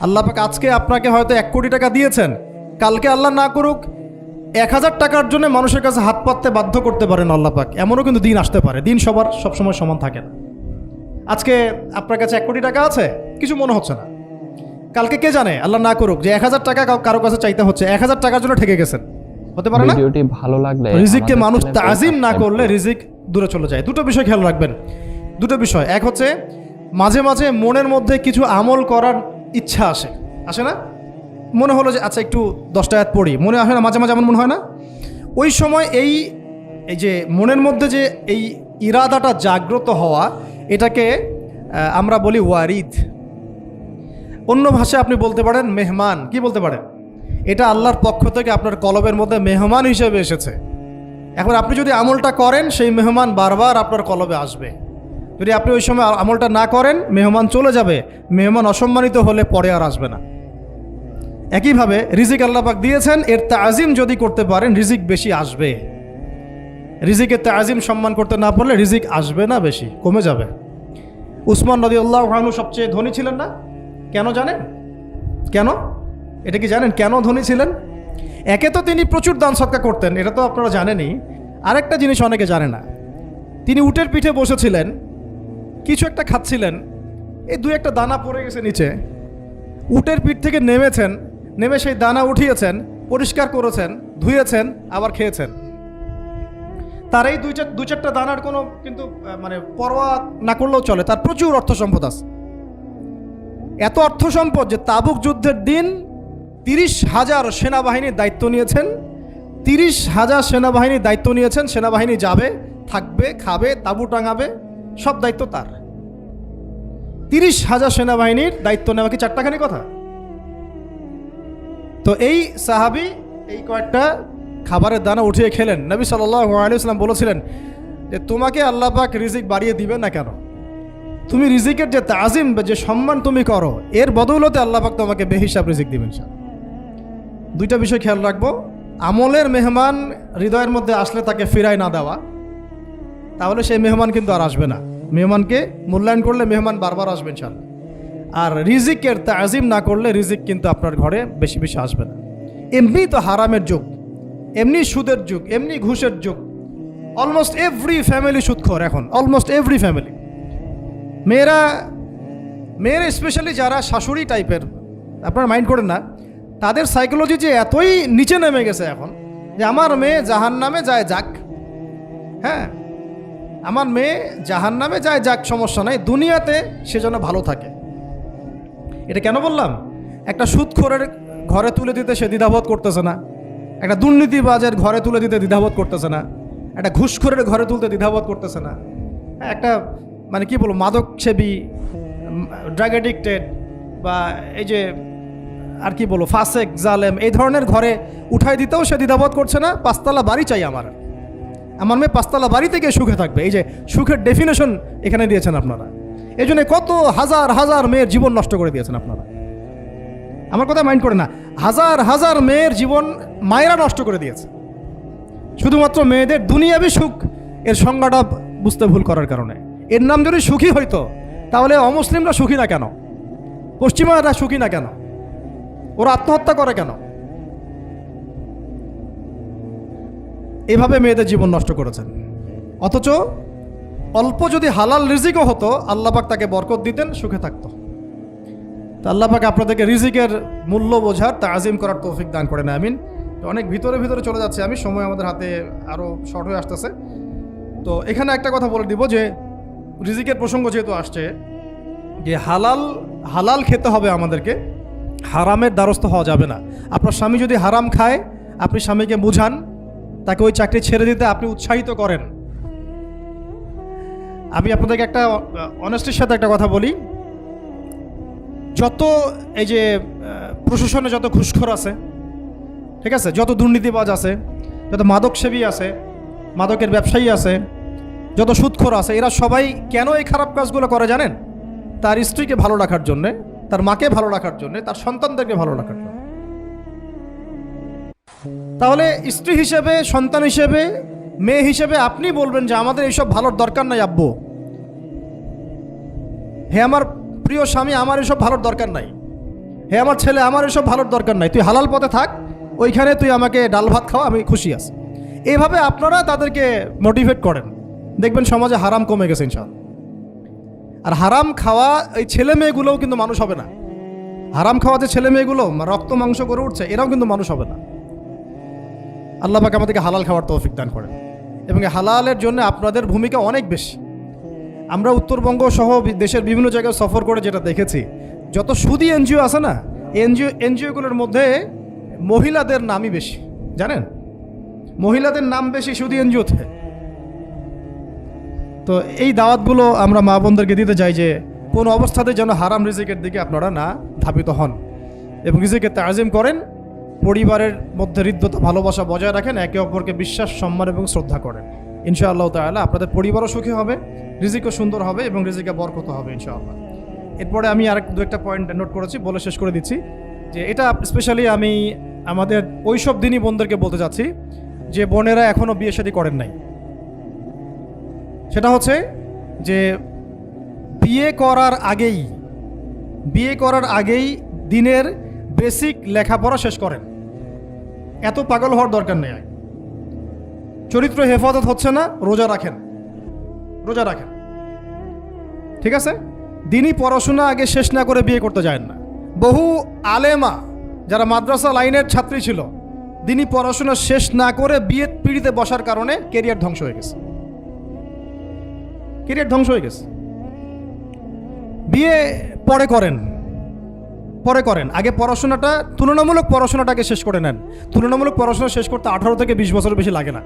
আল্লাহ পাক আজকে আপনাকে হয়তো 1 কোটি টাকা দিয়েছেন, কালকে আল্লাহ না করুক 1000 টাকার জন্য মানুষের কাছে হাত পাততে বাধ্য করতে পারেন আল্লাহ পাক। এমনও কিন্তু দিন আসতে পারে, দিন সবার সবসময় সমান থাকে না। আজকে আপনার কাছে 1 কোটি টাকা আছে, কিছু মনে হচ্ছে না, কালকে কে জানে আল্লাহ না করুক যে 1000 টাকা কারো কাছে চাইতে হচ্ছে, 1000 টাকার জন্য ঠকে গেছেন, হতে পারে না? ভিডিওটি ভালো লাগলে রিজিককে মানুষ তাজিম না করলে রিজিক দূরে চলে যায়। দুটো বিষয় খেয়াল রাখবেন, দুটো বিষয়। এক হচ্ছে মাঝে মাঝে মনের মধ্যে কিছু আমল করার ইচ্ছা আসে না? মনে হলো যে আচ্ছা একটু 10টা আয়াত পড়ি, মনে আসে না মাঝে মাঝে? এমন মনে হয় না? ওই সময় এই যে মনের মধ্যে যে এই ইরাদাটা জাগ্রত হওয়া, এটাকে আমরা বলি ওয়ারিদ। অন্য ভাষায় আপনি বলতে পারেন মেহমান। কি বলতে পারেন? এটা আল্লাহর পক্ষ থেকে আপনার কলবের মধ্যে মেহমান হিসেবে এসেছে। এখন আপনি যদি আমলটা করেন, সেই মেহমান বারবার আপনার কলবে আসবে। যদি আপনি ওই সময় আমলটা না করেন, মেহমান চলে যাবে, মেহমান অসম্মানিত হলে পরে আর আসবে না। একইভাবে রিজিক আল্লাহ পাক দিয়েছেন, এর তাজিম যদি করতে পারেন রিজিক বেশি আসবে। রিজিকের তাজিম সম্মান করতে না পারলে রিজিক আসবে না, বেশি কমে যাবে। উসমান রাদিয়াল্লাহু আনহু সবচেয়ে ধনী ছিলেন না? কেন জানেন? কেন? এটা কি জানেন কেন ধনী ছিলেন? একে তো তিনি প্রচুর দান সদকা করতেন, এটা তো আপনারা জানেনই। আরেকটা জিনিস অনেকে জানে না, তিনি উটের পিঠে বসেছিলেন, কিছু একটা খাচ্ছিলেন, এই 2-1টা দানা পড়ে গেছে নিচে। উটের পিঠ থেকে নেমেছেন, নেমে সেই দানা উঠিয়েছেন, পরিষ্কার করেছেন, ধুয়েছেন, আবার খেয়েছেন। তার এই 2-4টা দানার কোনো কিন্তু মানে পরোয়া না করলেও চলে, তার প্রচুর অর্থ সম্পদ আছে। এত অর্থ সম্পদ যে তাবুক যুদ্ধের দিন 30,000 সেনাবাহিনীর দায়িত্ব নিয়েছেন। 30,000 সেনাবাহিনীর দায়িত্ব নিয়েছেন। সেনাবাহিনী যাবে, থাকবে, খাবে, তাঁবু টাঙাবে, সব দায়িত্ব তার। 30,000 সেনাবাহিনীর দায়িত্ব নেওয়া কি চারটাখানি কথা? তো এই সাহাবী এই কয়েকটা খাবারের দানা উঠিয়ে খেলেন। নবী সাল্লাল্লাহু আলাইহি ওয়াসাল্লাম বলেছিলেন যে তোমাকে আল্লাহ পাক রিজিক বাড়িয়ে দিবেন না কেন? তুমি রিজিকের যে তাজিম, যে সম্মান তুমি করো, এর বদৌলতে আল্লাহ পাক তোমাকে বেহিসাব রিজিক দিবেন। দুইটা বিষয় খেয়াল রাখবো। আমলের মেহমান হৃদয়ের মধ্যে আসলে তাকে ফিরায় না দেওয়া, তাহলে সেই মেহমান কিন্তু আর আসবে না। মেহমানকে মূল্যায়ন করলে মেহমান বারবার আসবে ইনশাআল্লাহ। আর রিজিকের তাজিম না করলে রিজিক কিন্তু আপনার ঘরে বেশি বেশি আসবে না। এমনি তো হারামের যুগ, এমনি সুদের যুগ, এমনি ঘুষের যুগ। অলমোস্ট এভরি ফ্যামিলি সুদখোর এখন, অলমোস্ট এভরি ফ্যামিলি। মেয়েরা স্পেশালি যারা শাশুড়ি টাইপের, আপনারা মাইন্ড করেন না, তাদের সাইকোলজি যে এতই নিচে নেমে গেছে এখন যে আমার মেয়ে জাহান্নামে যায় যাক, হ্যাঁ আমার মেয়ে জাহান্নামে যায় যাক, সমস্যা নাই, দুনিয়াতে সে যেন ভালো থাকে। এটা কেন বললাম? একটা সুদখোরের ঘরে তুলে দিতে সে দ্বিধাবোধ করতেছে না, একটা দুর্নীতিবাজের ঘরে তুলে দিতে দ্বিধাবোধ করতেছে না, একটা ঘুষখোরের ঘরে তুলতে দ্বিধাবোধ করতেছে না, একটা মানে কি বলবো মাদকসেবী, ড্রাগ অ্যাডিক্টেড বা এই যে আর কি বলবো ফাসেক জালেম, এই ধরনের ঘরে উঠাই দিতেও সে দ্বিধাবোধ করছে না। 5তলা বাড়ি চাই আমার মেয়ে 5তলা বাড়ি থেকে সুখে থাকবে। এই যে সুখের ডেফিনেশন এখানে দিয়েছেন আপনারা। এই জন্য কত হাজার হাজার মেয়ের জীবন নষ্ট করে দিয়েছেন আপনারা। আমার কথা মাইন্ড করে না, হাজার হাজার মেয়ের জীবন মায়েরা নষ্ট করে দিয়েছে, শুধুমাত্র মেয়েদের দুনিয়াবি সুখ এর সংজ্ঞাটা বুঝতে ভুল করার কারণে। এর নাম যদি সুখী হইতো, তাহলে অমুসলিমরা সুখী না কেন? পশ্চিমারা সুখী না কেন? ওরা আত্মহত্যা করে কেন? এভাবে মেয়েদের জীবন নষ্ট করেছেন। অথচ অল্প যদি হালাল রিজিকও হতো, আল্লাহ পাক তাকে বরকত দিতেন, সুখে থাকতো। তা আল্লাহ পাক আপনাদেরকে রিজিকের মূল্য বোঝার, তাজিম করার তৌফিক দান করেন, আমিন। অনেক ভিতরে চলে যাচ্ছে আমি, সময় আমাদের হাতে আরও শর্ট হয়ে আসতেছে। তো এখানে একটা কথা বলে দিব যে রিজিকের প্রসঙ্গ যেহেতু আসছে, যে হালাল খেতে হবে আমাদেরকে, হারামের দ্বারস্থ হওয়া যাবে না। আপনার স্বামী যদি হারাম খায়, আপনি স্বামীকে বুঝান, তাকে ওই চাকরি ছেড়ে দিতে আপনি উৎসাহিত করেন। আমি আপনাদেরকে একটা অনেস্টির সাথে একটা কথা বলি, যত এই যে প্রশাসনে যত ঘুষখোর আছে, ঠিক আছে, যত দুর্নীতিবাজ আছে, যত মাদকসেবী আছে, মাদকের ব্যবসায়ী আছে, যত সুদখোর আছে, এরা সবাই কেন এই খারাপ কাজগুলো করে জানেন? তার স্ত্রীকে ভালো রাখার জন্যে, তার মাকে ভালো রাখার জন্যে, তার সন্তানদেরকে ভালো রাখার জন্য। তাহলে স্ত্রী হিসেবে, সন্তান হিসেবে, মেয়ে হিসেবে আপনি বলবেন যে আমাদের এইসব ভালোর দরকার নাই আব্বু, হে আমার প্রিয় স্বামী, আমার এসব ভালোর দরকার নাই। হে আমার ছেলে, আমার এসব ভালোর দরকার নাই, তুই হালাল পথে থাক, ওইখানে তুই আমাকে ডাল ভাত খাওয়া, আমি খুশি আছি। এইভাবে আপনারা তাদেরকে মোটিভেট করেন, দেখবেন সমাজে হারাম কমে গেছে ইনশাআল্লাহ। আর হারাম খাওয়া এই ছেলে মেয়েগুলোও কিন্তু মানুষ হবে না। হারাম খাওয়া যে ছেলে মেয়েগুলো রক্ত মাংস করে উঠছে, এরাও কিন্তু মানুষ হবে না। আল্লাহ পাক আমাদেরকে হালাল খাওয়ার তৌফিক দান করেন, এবং হালালের জন্য আপনাদের ভূমিকা অনেক বেশি। আমরা উত্তরবঙ্গ সহ দেশের বিভিন্ন জায়গায় সফর করে যেটা দেখেছি, যত সুদী এনজিও আছে না, এনজিওগুলোর মধ্যে মহিলাদের নামই বেশি, জানেন? মহিলাদের নাম বেশি সুদী এনজিওতে। তো এই দাওয়াতগুলো আমরা মা বোনদেরকে দিতে চাই যে কোন অবস্থাতে যেন হারাম রিজিকের দিকে আপনারা না ধাবিত হন, এবং রিজিকের তাজিম করেন, পরিবারের মধ্যে হৃদ্যতা ভালোবাসা বজায় রাখেন, একে অপরকে বিশ্বাস, সম্মান এবং শ্রদ্ধা করেন। ইনশাআল্লাহ তাআলা আপনাদের পরিবারও সুখী হবে, রিজিকও সুন্দর হবে এবং রিজিকে বরকত হবে ইনশাআল্লাহ। এরপরে আমি আর দু একটা পয়েন্ট নোট করেছি, বলে শেষ করে দিচ্ছি যে এটা স্পেশালি আমি আমাদের ওই সব দিনই বোনদেরকে বলতে চাচ্ছি যে বোনেরা এখনও বিয়ে শাদী করেন নাই। সেটা হচ্ছে যে বিয়ে করার আগেই দিনের বেসিক লেখাপড়া শেষ করেন। এত পাগল হওয়ার দরকার নেই। চরিত্র হেফাজত হচ্ছে না, রোজা রাখেন, ঠিক আছে? দিনই পড়াশোনা আগে শেষ না করে বিয়ে করতে যায় না। বহু আলেমা যারা মাদ্রাসা লাইনের ছাত্রী ছিল, দিনই পড়াশোনা শেষ না করে বিয়ে পিড়িতে বসার কারণে কেরিয়ার ধ্বংস হয়ে গেছে। বিয়ে পরে করেন, আগে পড়াশোনাটা, তুলনামূলক পড়াশোনাটাকে শেষ করে নেন। তুলনামূলক পড়াশোনা শেষ করতে 18 থেকে 20 বছর বেশি লাগে না।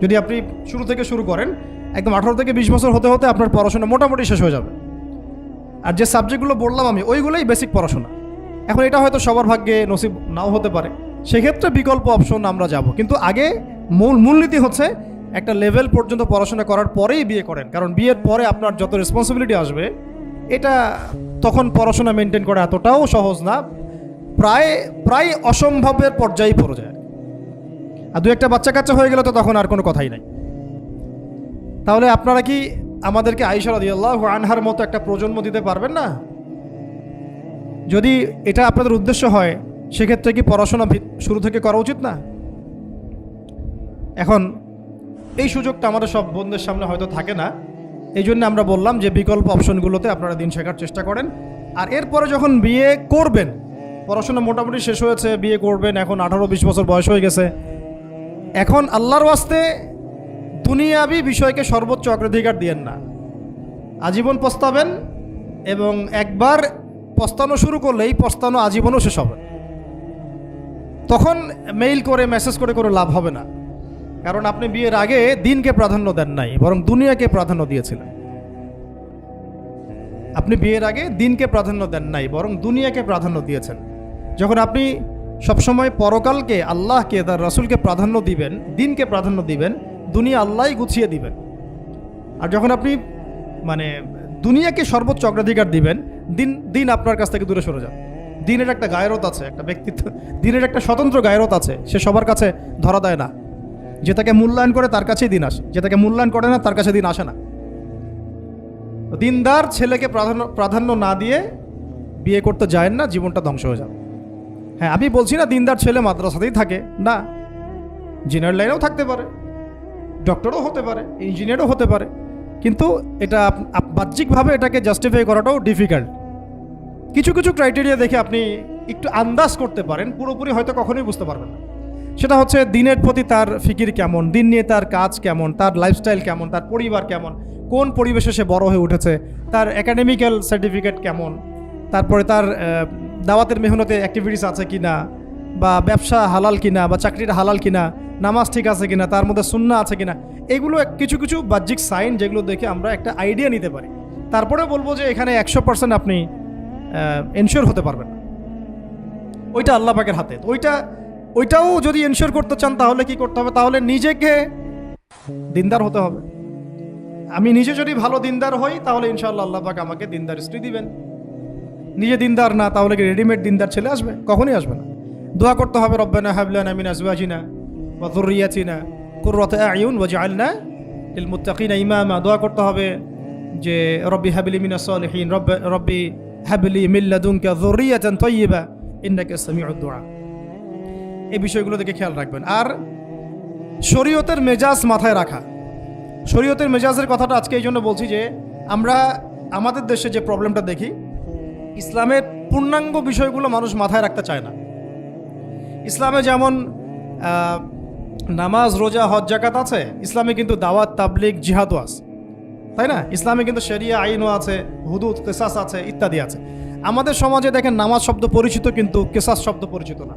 যদি আপনি শুরু থেকে শুরু করেন, একদম 18 থেকে 20 বছর হতে হতে আপনার পড়াশোনা মোটামুটি শেষ হয়ে যাবে। আর যে সাবজেক্টগুলো বললাম আমি, ওইগুলোই বেসিক পড়াশোনা। এখন এটা হয়তো সবার ভাগ্যে নসিব নাও হতে পারে, সেক্ষেত্রে বিকল্প অপশন আমরা যাব, কিন্তু আগে মূলনীতি হচ্ছে একটা লেভেল পর্যন্ত পড়াশোনা করার পরেই বিয়ে করেন। কারণ বিয়ের পরে আপনার যত রেসপন্সিবিলিটি আসবে, এটা তখন পড়াশোনা মেনটেন করা এতটাও সহজ না, প্রায় অসম্ভবের পর্যায়ে পড়ে যায়। আর দু একটা বাচ্চা কাচ্চা হয়ে গেলে তো তখন আর কোনো কথাই নাই। তাহলে আপনারা কি আমাদেরকে আয়েশা রাদিয়াল্লাহু আনহার মতো একটা প্রজন্ম দিতে পারবেন না? যদি এটা আপনাদের উদ্দেশ্য হয়, সেক্ষেত্রে কি পড়াশোনা শুরু থেকে করা উচিত না? এখন এই সুযোগটা আমাদের সব বোনদের সামনে হয়তো থাকে না, এই জন্য আমরা বললাম যে বিকল্প অপশনগুলোতে আপনারা দিন শেখার চেষ্টা করেন। আর এরপরে যখন বিয়ে করবেন, পড়াশোনা মোটামুটি শেষ হয়েছে, বিয়ে করবেন, এখন 18-20 বছর বয়স হয়ে গেছে, এখন আল্লাহর ওয়াস্তে দুনিয়াবি বিষয়কে সর্বোচ্চ অগ্রাধিকার দিয়েন না। আজীবন পস্তাবেন, এবং একবার পস্তানো শুরু করলে এই পস্তানো আজীবনও শেষ হবে। তখন মেইল করে মেসেজ করে লাভ হবে না, কারণ আপনি বিয়ের আগে দিনকে প্রাধান্য দেন নাই, বরং দুনিয়াকে প্রাধান্য দিয়েছিলেন। আপনি বিয়ের আগে দিনকে প্রাধান্য দেন নাই, বরং দুনিয়াকে প্রাধান্য দিয়েছেন। যখন আপনি সবসময় পরকালকে, আল্লাহকে, তার রাসূলকে প্রাধান্য দিবেন, দিনকে প্রাধান্য দিবেন, দুনিয়া আল্লাহই গুছিয়ে দিবেন। আর যখন আপনি দুনিয়াকে সর্বোচ্চ অগ্রাধিকার দিবেন, দিন আপনার কাছ থেকে দূরে সরে যান। দিনের একটা গায়রত আছে, একটা ব্যক্তিত্ব, দিনের একটা স্বতন্ত্র গায়রত আছে, সে সবার কাছে ধরা দেয় না। যেটাকে মূল্যায়ন করে তার কাছেই দিন আসে, যেটাকে মূল্যায়ন করে না তার কাছে দিন আসে না। দিনদার ছেলেকে প্রাধান্য না দিয়ে বিয়ে করতে যায় না, জীবনটা ধ্বংস হয়ে যাবে। হ্যাঁ, আমি বলছি না দিনদার ছেলে মাদ্রাসাতেই থাকে না, ইঞ্জিনিয়ার লাইনেও থাকতে পারে, ডক্টরও হতে পারে, ইঞ্জিনিয়ারও হতে পারে, কিন্তু এটা বাহ্যিকভাবে এটাকে জাস্টিফাই করাটাও ডিফিকাল্ট। কিছু ক্রাইটেরিয়া দেখে আপনি একটু আন্দাজ করতে পারেন, পুরোপুরি হয়তো কখনোই বুঝতে পারবেন না। সেটা হচ্ছে দিনের প্রতি তার ফিকির কেমন, দিন নিয়ে তার কাজ কেমন, তার লাইফস্টাইল কেমন, তার পরিবার কেমন, কোন পরিবেশে সে বড় হয়ে উঠেছে, তার একাডেমিক্যাল সার্টিফিকেট কেমন, তারপরে তার দাওয়াতের মেহনতে অ্যাক্টিভিটিস আছে কিনা, বা ব্যবসা হালাল কিনা, বা চাকরিটা হালাল কিনা, নামাজ ঠিক আছে কিনা, তার মধ্যে সুন্নাহ আছে কিনা। এগুলো কিছু বাহ্যিক সাইন যেগুলো দেখে আমরা একটা আইডিয়া নিতে পারি। তারপরে বলবো যে এখানে 100% আপনি এনশিওর হতে পারবেন না, ওইটা আল্লাহ পাকের হাতে। ওইটাও যদি এনশিওর করতে চান তাহলে কি করতে হবে? তাহলে নিজেকে দিনদার হতে হবে। আমি নিজে যদি ভালো দিনদার হই, তাহলে ইনশাআল্লাহ আল্লাহ পাক আমাকে দিনদার স্ত্রী দিবেন। নিজে দিনদার না, তাহলে কি রেডিমেড দিনদার ছেলে আসবে? কখনই আসবে না। দোয়া করতে হবে, রব্বানা হাব লানা মিন আজওয়াজিনা ওয়া যুররিয়াতিনা কুররাতা আ'য়ুন ওয়াজআলনা লিল মুত্তাকিনা ইমামা। দোয়া করতে হবে যে রব্বি হাবলি মিনাস সালিহিন, রব্বি হাবলি মিন লাদুনকা যুররিয়াতান তাইয়্যিবা ইন্নাকা সামিউদ দুআ। এই বিষয়গুলো দিকে খেয়াল রাখবেন। আর শরীয়তের মেজাজ মাথায় রাখা। শরীয়তের মেজাজের কথাটা আজকে এই জন্য বলছি যে আমরা আমাদের দেশে যে প্রবলেমটা দেখি, ইসলামের পূর্ণাঙ্গ বিষয়গুলো মানুষ মাথায় রাখতে চায় না। ইসলামে যেমন নামাজ, রোজা, হজ, যাকাত আছে, ইসলামে কিন্তু দাওয়াত, তাবলিগ, জিহাদও আছে, তাই না? ইসলামে কিন্তু শরিয়া আইনও আছে, হুদুদ, কিসাস আছে, ইত্যাদি আছে। আমাদের সমাজে দেখেন নামাজ শব্দ পরিচিত কিন্তু কিসাস শব্দ পরিচিত না।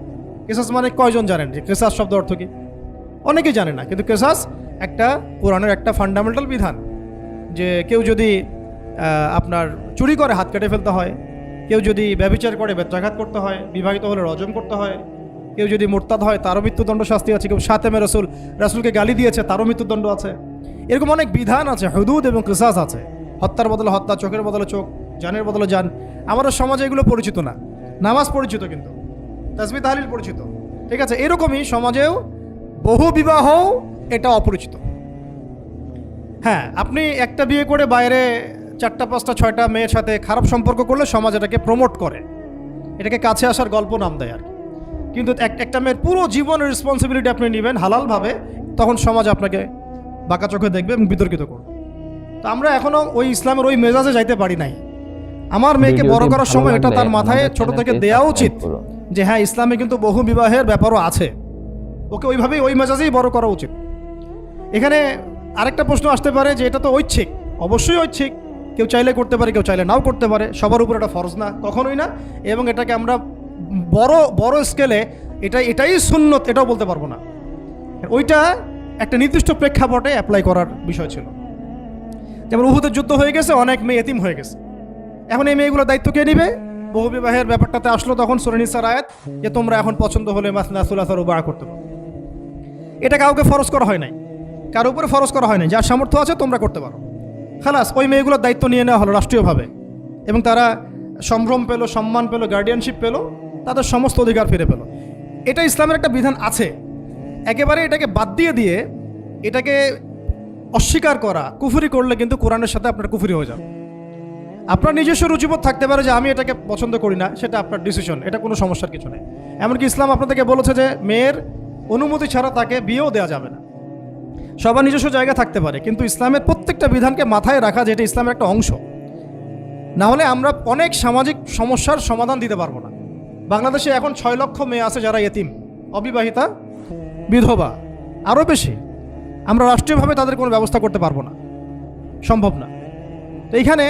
কিসাস মানে কয়জন জানেন যে কিসাস শব্দ অর্থ কি? অনেকেই জানে না। কিন্তু কিসাস একটা কোরআনের একটা ফান্ডামেন্টাল বিধান যে কেউ যদি আপনার চুরি করে হাত কেটে ফেলতে হয়, কেউ যদি ব্যভিচার করে বেত্রাঘাত করতে হয়, বিবাহিত হলে রজম করতে হয়, কেউ যদি মুরতাদ হয় তারও মৃত্যুদণ্ড শাস্তি আছে, কেউ শাতেমে রাসূলকে গালি দিয়েছে তারও মৃত্যুদণ্ড আছে। এরকম অনেক বিধান আছে, হুদুদ এবং কিসাস আছে। হত্যার বদলে হত্যা, চোখের বদলে চোখ, জানের বদলে জান। আমাদের সমাজে এগুলো পরিচিত না। নামাজ পরিচিত কিন্তু, তাসবিহ তাহলিল পরিচিত, ঠিক আছে? এরকমই সমাজেও বহু বিবাহ এটা অপরিচিত। হ্যাঁ, আপনি একটা বিয়ে করে বাইরে 4টা 5টা 6টা মেয়ের সাথে খারাপ সম্পর্ক করলে সমাজ এটাকে প্রমোট করে, এটাকে কাছে আসার গল্প নাম দেয় আর কি। কিন্তু একটা মেয়ের পুরো জীবনের রেসপন্সিবিলিটি আপনি নেবেন হালালভাবে, তখন সমাজ আপনাকে বাঁকা চোখে দেখবে এবং বিতর্কিত করবে। তো আমরা এখনো ওই ইসলামের ওই মেজাজে যাইতে পারি নাই। আমার মেয়েকে বড় করার সময় এটা তার মাথায় ছোট থেকে দেওয়া উচিত যে হ্যাঁ, ইসলামে কিন্তু বহু বিবাহের ব্যাপারও আছে, ওকে ওইভাবেই ওই মেজাজেই বড় করা উচিত। এখানে আরেকটা প্রশ্ন আসতে পারে যে এটা তো ঐচ্ছিক। অবশ্যই ঐচ্ছিক, কেউ চাইলে করতে পারে, কেউ চাইলে নাও করতে পারে, সবার উপর এটা ফরজ না, কখনোই না। এবং এটাকে আমরা বড় স্কেলে এটাই সুন্নত এটাও বলতে পারবো না। ওইটা একটা নির্দিষ্ট প্রেক্ষাপটে অ্যাপ্লাই করার বিষয় ছিল। যেমন উহুদের যুদ্ধ হয়ে গেছে, অনেক মেয়ে এতিম হয়ে গেছে, এখন এই মেয়েগুলোর দায়িত্ব কে নিবে? বহু বিবাহের ব্যাপারটাতে আসলো তখন সূরা নিসার আয়াত যে তোমরা এখন পছন্দ হলে মাসনা সুলাসা রুবা করতে পারো। এটা কাউকে ফরজ করা হয় নাই, কারো উপরে ফরজ করা হয় নাই। যার সামর্থ্য আছে তোমরা করতে পারো, খালাস। ওই মেয়েগুলোর দায়িত্ব নিয়ে নেওয়া হলো রাষ্ট্রীয়ভাবে, এবং তারা সম্ভ্রম পেল, সম্মান পেল, গার্ডিয়ানশিপ পেল, তাদের সমস্ত অধিকার ফিরে পেল। এটা ইসলামের একটা বিধান আছে। একেবারে এটাকে বাদ দিয়ে এটাকে অস্বীকার করা, কুফরি করলে কিন্তু কোরআনের সাথে আপনার কুফরি হয়ে যাবে। আপনার নিজস্ব রুচিবোধ থাকতে পারে যে আমি এটাকে পছন্দ করি না, সেটা আপনার ডিসিশন, এটা কোনো সমস্যার কিছু নেই। এমনকি ইসলাম আপনাদেরকে বলেছে যে মেয়ের অনুমতি ছাড়া তাকে বিয়েও দেওয়া যাবে না। সবার নিজস্ব জায়গা থাকতে পারে, কিন্তু ইসলামের প্রত্যেকটা বিধানকে মাথায় রাখা যেটা ইসলামের একটা অংশ। না হলে আমরা অনেক সামাজিক সমস্যার সমাধান দিতে পারবো না। বাংলাদেশে এখন 6 লক্ষ মেয়ে আছে যারা এতিম, অবিবাহিতা, বিধবা, আরও বেশি। আমরা রাষ্ট্রীয়ভাবে তাদের কোনো ব্যবস্থা করতে পারবো না, সম্ভব না। তো এইখানে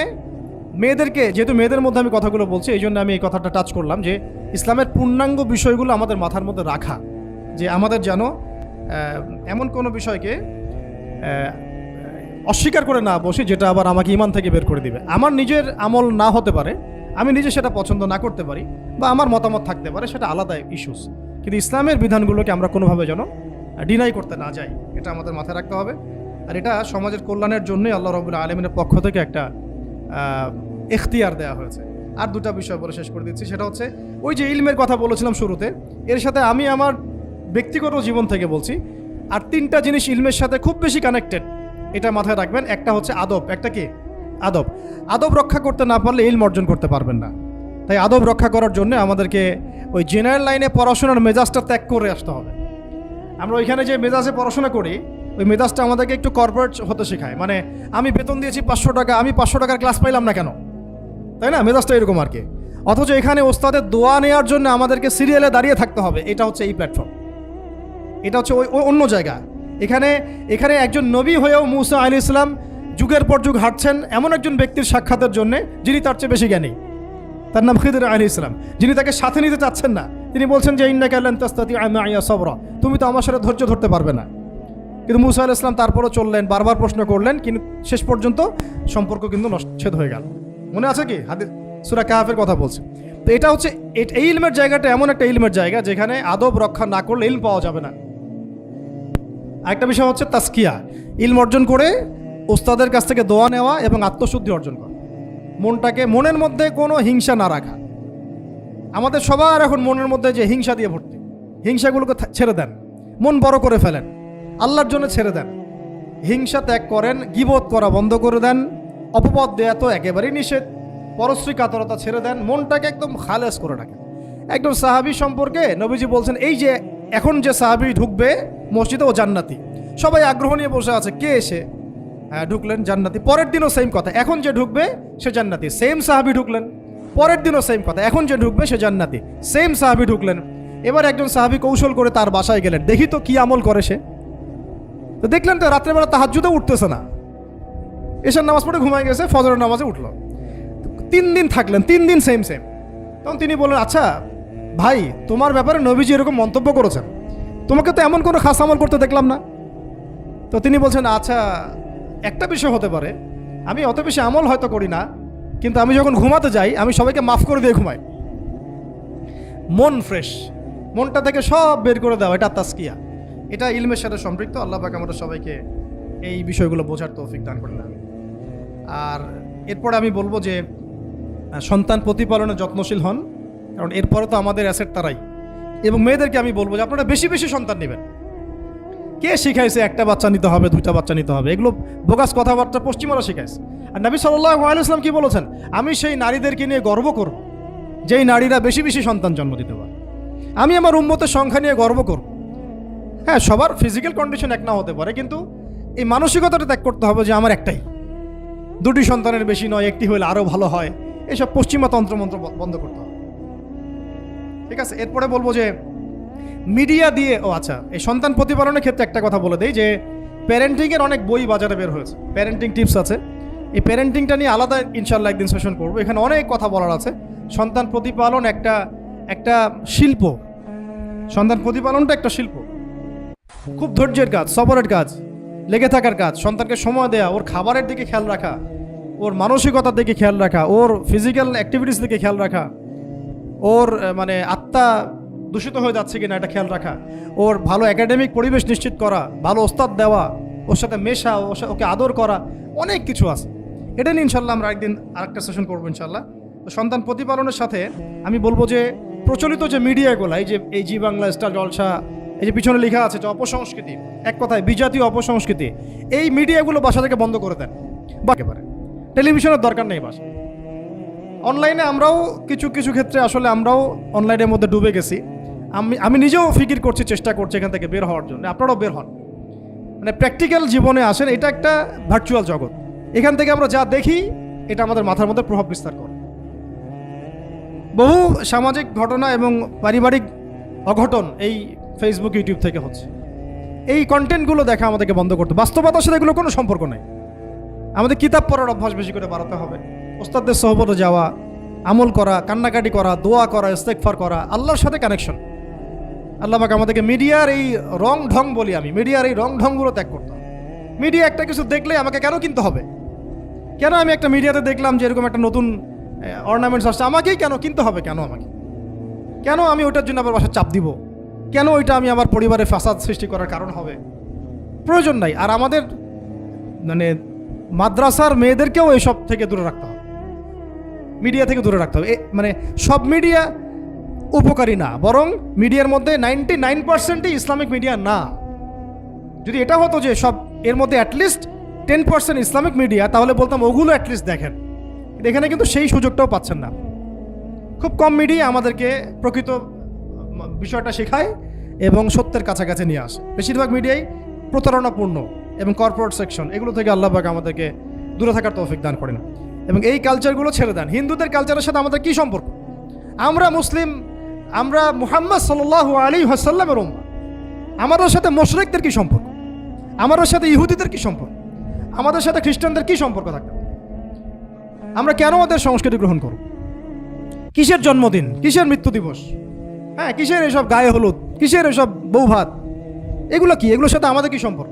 মেয়েদেরকে, যেহেতু মেয়েদের মধ্যে আমি কথাগুলো বলছি, এই জন্য আমি এই কথাটা টাচ করলাম যে ইসলামের পূর্ণাঙ্গ বিষয়গুলো আমাদের মাথার মধ্যে রাখা, যে আমাদের যেন এমন কোনো বিষয়কে অস্বীকার করে না বসি যেটা আবার আমাকে ইমান থেকে বের করে দিবে। আমার নিজের আমল না হতে পারে, আমি নিজে সেটা পছন্দ না করতে পারি, বা আমার মতামত থাকতে পারে, সেটা আলাদা ইস্যুস। কিন্তু ইসলামের বিধানগুলোকে আমরা কোনোভাবে যেন ডিনাই করতে না যাই, এটা আমাদের মাথায় রাখতে হবে। আর এটা সমাজের কল্যাণের জন্যই আল্লাহ রাব্বুল আলামিনের পক্ষ থেকে একটা এখতিয়ার দেওয়া হয়েছে। আর 2টা বিষয় বলে শেষ করে দিচ্ছি, সেটা হচ্ছে ওই যে ইলমের কথা বলেছিলাম শুরুতে, এর সাথে আমি আমার ব্যক্তিগত জীবন থেকে বলছি। আর 3টা জিনিস ইলমের সাথে খুব বেশি কানেক্টেড, এটা মাথায় রাখবেন। একটা হচ্ছে আদব। একটা কি? আদব। আদব রক্ষা করতে না পারলে ইলম অর্জন করতে পারবেন না। তাই আদব রক্ষা করার জন্য আমাদেরকে ওই জেনারেল লাইনে পড়াশোনার মেজাজটা ত্যাগ করে আসতে হবে। আমরা ওইখানে যে মেজাজে পড়াশোনা করি, ওই মেজাজটা আমাদেরকে একটু কর্পোরেট হতে শেখায়। মানে আমি বেতন দিয়েছি 500 টাকা, আমি 500 টাকার ক্লাস পাইলাম না কেন, তাই না? মেজাজটা এরকম আর কি। অথচ এখানে ওস্তাদের দোয়া নেওয়ার জন্য আমাদেরকে সিরিয়ালে দাঁড়িয়ে থাকতে হবে। এটা হচ্ছে এই প্ল্যাটফর্ম, এটা হচ্ছে ওই অন্য জায়গা। এখানে একজন নবী হয়েও মুসা আলাইহিস সালাম যুগের পর যুগ হাঁটছেন এমন একজন ব্যক্তির সাক্ষাতের জন্য যিনি তার চেয়ে বেশি জ্ঞানী। তার নাম খিদর আলাইহিস সালাম, যিনি তাকে সাথে নিতে চাচ্ছেন না। তিনি বলছেন যে ইন্নাকা লান তাসতাতিআ মাইয়া সাবরা, তুমি তো আমার সাথে ধৈর্য ধরতে পারবে না। কিন্তু মুসা আলাইহিস সালাম তারপরও চললেন, বারবার প্রশ্ন করলেন, কিন্তু শেষ পর্যন্ত সম্পর্ক কিন্তু নচ্ছেদ হয়ে গেল। মনে আছে কি? হাদিস সূরা কাহফের কথা বলছে। তো এটা হচ্ছে এই ইলমের জায়গাটা এমন একটা ইলমের জায়গা যেখানে আদব রক্ষা না করলে ইলম পাওয়া যাবে না। আরেকটা বিষয় হচ্ছে তাসকিয়া, ইলম অর্জন করে ওস্তাদের কাছ থেকে দোয়া নেওয়া এবং আত্মশুদ্ধি অর্জন করা। মনের মধ্যে কোনো হিংসা না রাখা। আমাদের সবার এখন মনের মধ্যে যে হিংসা দিয়ে ভর্তি, হিংসাগুলোকে ছেড়ে দেন, মন বড় করে ফেলেন, আল্লাহর জন্য ছেড়ে দেন, হিংসা ত্যাগ করেন, গীবত করা বন্ধ করে দেন, অপবাদ দেয়া তো একেবারেই নিষেধ। পরশ্রী কাতরতা ছেড়ে দেন, মনটাকে একদম খালেস করে রাখেন। একদম সাহাবী সম্পর্কে নবীজি বলছেন, এই যে এখন যে সাহাবী ঢুকবে মসজিদে ও জান্নাতি, সবাই আগ্রহ নিয়ে বসে আছে, কে এসে ঢুকলেন জান্নাতি। পরের দিনও সেম কথা, এখন যে ঢুকবে সে জান্নাতি। সেম সাহাবী ঢুকলেন, পরের দিনও সেম কথা, এখন যে ঢুকবে সে জান্নাতি। সেম সাহাবী ঢুকলেন। এবার একজন সাহাবী কৌশল করে তার বাসায় গেলেন, দেখি তো কি আমল করে সে। তো দেখলেন তো রাত্রেবেলা তাহাজ্জুদে উঠতেছে না, এশার নামাজ পড়ে ঘুমায় গেছে, ফজরের নামাজে উঠলো। 3 দিন থাকলেন, 3 দিন সেম সেম। তখন তিনি বললেন, আচ্ছা ভাই, তোমার ব্যাপারে নবীজি এরকম মন্তব্য করেছেন, তোমাকে তো এমন কোনো খাস আমল করতে দেখলাম না। তো তিনি বলছেন, আচ্ছা একটা বিষয় হতে পারে, আমি অত বেশি আমল হয়তো করি না, কিন্তু আমি যখন ঘুমাতে যাই আমি সবাইকে মাফ করে দিয়ে ঘুমাই। মন ফ্রেশ, মনটা থেকে সব বের করে দেওয়া, এটা তাসকিয়া, এটা ইলমের সাথে সম্পৃক্ত। আল্লাহ পাক আমাদের সবাইকে এই বিষয়গুলো বোঝার তৌফিক দান করেন। আর এরপরে আমি বলবো যে সন্তান প্রতিপালনে যত্নশীল হন, কারণ এরপরে তো আমাদের অ্যাসেট তারাই। এবং মেয়েদেরকে আমি বলবো যে আপনারা বেশি বেশি সন্তান নেবেন। কে শিখাইছে একটা বাচ্চা নিতে হবে, 2টা বাচ্চা নিতে হবে? এগুলো বোগাস কথাবার্তা পশ্চিমারা শিখাইছে। আর নবী সাল্লাল্লাহু আলাইহি ওয়াসাল্লাম কি বলেছেন? আমি সেই নারীদেরকে নিয়ে গর্ব করব যেই নারীরা বেশি বেশি সন্তান জন্ম দিতে পারে। আমি আমার উম্মতের সংখ্যা নিয়ে গর্ব করব। হ্যাঁ, সবার ফিজিক্যাল কন্ডিশন এক না হতে পারে, কিন্তু এই মানসিকতাটা ত্যাগ করতে হবে যে আমার একটাই, 2টি সন্তানের বেশি নয়, একটি হলে আরও ভালো হয়। এইসব পশ্চিমা তন্ত্রমন্ত্র বন্ধ করতে হবে। ঠিক আছে, এরপরে বলবো যে মিডিয়া দিয়ে, আচ্ছা, এই সন্তান প্রতিপালনের ক্ষেত্রে একটা কথা বলে দেই যে প্যারেন্টিংয়ের অনেক বই বাজারে বের হয়েছে, প্যারেন্টিং টিপস আছে। এই প্যারেন্টিংটা নিয়ে আলাদা ইনশাল্লাহ একদিন সেশন করবো, এখানে অনেক কথা বলার আছে। সন্তান প্রতিপালন একটা শিল্প, সন্তান প্রতিপালনটা একটা শিল্প, খুব ধৈর্যের কাজ, সবরের কাজ, লেগে থাকার কাজ। সন্তানকে সময় দেওয়া, ওর খাবারের দিকে খেয়াল রাখা, ওর মানসিকতার দিকে খেয়াল রাখা, ওর ফিজিক্যাল অ্যাক্টিভিটিস দিকে খেয়াল রাখা, ওর মানে আত্মা দূষিত হয়ে যাচ্ছে কিনা এটা খেয়াল রাখা, ওর ভালো একাডেমিক পরিবেশ নিশ্চিত করা, ভালো ওস্তাদ দেওয়া, ওর সাথে মেশা, ওকে আদর করা, অনেক কিছু আছে। এটা নিয়ে ইনশাল্লাহ আমরা একদিন আরেকটা সেশন করবো ইনশাল্লাহ। তো সন্তান প্রতিপালনের সাথে আমি বলবো যে প্রচলিত যে মিডিয়াগুলো, এই জি বাংলা, স্টার জলসা, এই যে পিছনে লেখা আছে যে অপসংস্কৃতি, এক কথায় বিজাতীয় অপসংস্কৃতি, এই মিডিয়াগুলো বাসা থেকে বন্ধ করে দেন। বা একেবারে টেলিভিশনের দরকার নেই বাসা। অনলাইনে আমরাও কিছু কিছু ক্ষেত্রে আসলে আমরাও অনলাইনের মধ্যে ডুবে গেছি। আমি নিজেও ফিকির করছি, চেষ্টা করছি এখান থেকে বের হওয়ার জন্য। আপনারাও বের হন, মানে প্র্যাকটিক্যাল জীবনে আসেন। এটা একটা ভার্চুয়াল জগৎ, এখান থেকে আমরা যা দেখি এটা আমাদের মাথার মধ্যে প্রভাব বিস্তার করে। বহু সামাজিক ঘটনা এবং পারিবারিক অঘটন এই ফেসবুক, ইউটিউব থেকে হচ্ছে। এই কন্টেন্টগুলো দেখা আমাদেরকে বন্ধ করতে, বাস্তবতার সাথে এগুলো কোনো সম্পর্ক নেই। আমাদের কিতাব পড়ার অভ্যাস বেশি করে বাড়াতে হবে, ওস্তাদদের সহবতে যাওয়া, আমল করা, কান্নাকাটি করা, দোয়া করা, ইস্তেগফার করা, আল্লাহর সাথে কানেকশন। আল্লাহ পাক আমাদেরকে মিডিয়ার এই রং ঢং বলি আমি, মিডিয়ার এই রং ঢংগুলো ত্যাগ করতে হবে। মিডিয়া একটা কিছু দেখলে আমাকে কেন কিনতে হবে? কেন আমি একটা মিডিয়াতে দেখলাম যে এরকম একটা নতুন অর্নামেন্টস আসছে, আমাকেই কেন কিনতে হবে? কেন আমি ওইটার জন্য আবার বাসায় চাপ দিব? কেন ওইটা আমি আমার পরিবারে ফাসাদ সৃষ্টি করার কারণ হবে? প্রয়োজন নাই। আর আমাদের মানে মাদ্রাসার মেয়েদেরকেও এইসব থেকে দূরে রাখতে হবে, মিডিয়া থেকে দূরে রাখতে হবে। মানে সব মিডিয়া উপকারী না, বরং মিডিয়ার মধ্যে 99%ই ইসলামিক মিডিয়া না। যদি এটা হতো যে সব এর মধ্যে অ্যাটলিস্ট 10% ইসলামিক মিডিয়া, তাহলে বলতাম ওগুলো অ্যাটলিস্ট দেখেন। এখানে কিন্তু সেই সুযোগটাও পাচ্ছেন না। খুব কম মিডিয়া আমাদেরকে প্রকৃত বিষয়টা শেখায় এবং সত্যের কাছাকাছি নিয়ে আসে। বেশিরভাগ মিডিয়াই প্রতারণাপূর্ণ এবং কর্পোরেট সেকশন, এগুলো থেকে আল্লাহ পাক আমাদেরকে দূরে থাকার তৌফিক দান করেন। এবং এই কালচারগুলো ছেড়ে দেন। হিন্দুদের কালচারের সাথে আমাদের কী সম্পর্ক? আমরা মুসলিম, আমরা মুহাম্মদ সাল্লাল্লাহু আলাইহি ওয়াসাল্লামের উম্মাহ। আমাদের সাথে মুশরিকদের কী সম্পর্ক? আমাদের সাথে ইহুদিদের কী সম্পর্ক? আমাদের সাথে খ্রিস্টানদের কী সম্পর্ক থাকবে? আমরা কেন ওদের সংস্কৃতি গ্রহণ করব? কিসের জন্মদিন, কিসের মৃত্যু দিবস, হ্যাঁ, কিসের এসব গায়ে হলুদ, কিসের এসব বৌভাত, এগুলো কি? এগুলোর সাথে আমাদের কী সম্পর্ক?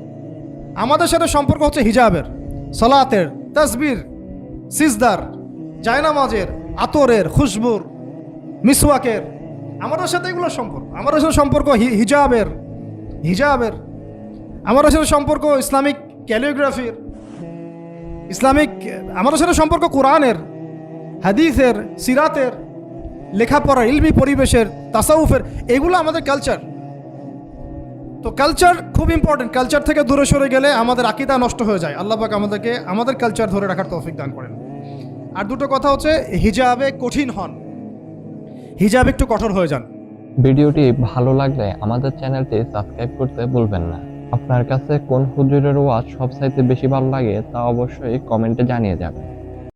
আমাদের সাথে সম্পর্ক হচ্ছে হিজাবের, সালাতের, তাসবির, সিজদার, জায়নামাজের, আতরের, খুশবুর, মিসওয়াকের। আমাদের সাথে এগুলোর সম্পর্ক। আমাদের সাথে সম্পর্ক হিজাবের। আমাদের সাথে সম্পর্ক ইসলামিক ক্যালিগ্রাফির, ইসলামিক। আমাদের সাথে সম্পর্ক কোরআনের, হাদিসের, সিরাতের, লেখাপড়ার, ইলমি পরিবেশের, তাসাউফের। এগুলো আমাদের কালচার। তো কালচার খুব ইম্পর্টেন্ট। কালচার থেকে দূরে সরে গেলে আমাদের আকীদা নষ্ট হয়ে যায়। আল্লাহ পাক আমাদেরকে আমাদের কালচার ধরে রাখার তৌফিক দান করেন। আর দুটো কথা হচ্ছে হিজাবে কঠিন হন, হিজাব একটু কঠোর হয়ে যান। ভিডিওটি ভালো লাগলে আমাদের চ্যানেলটি সাবস্ক্রাইব করতে ভুলবেন না। আপনার কাছে কোন হুজুরের ওয়াজ সবচাইতে বেশি ভালো লাগে তা অবশ্যই কমেন্টে জানিয়ে যাবেন।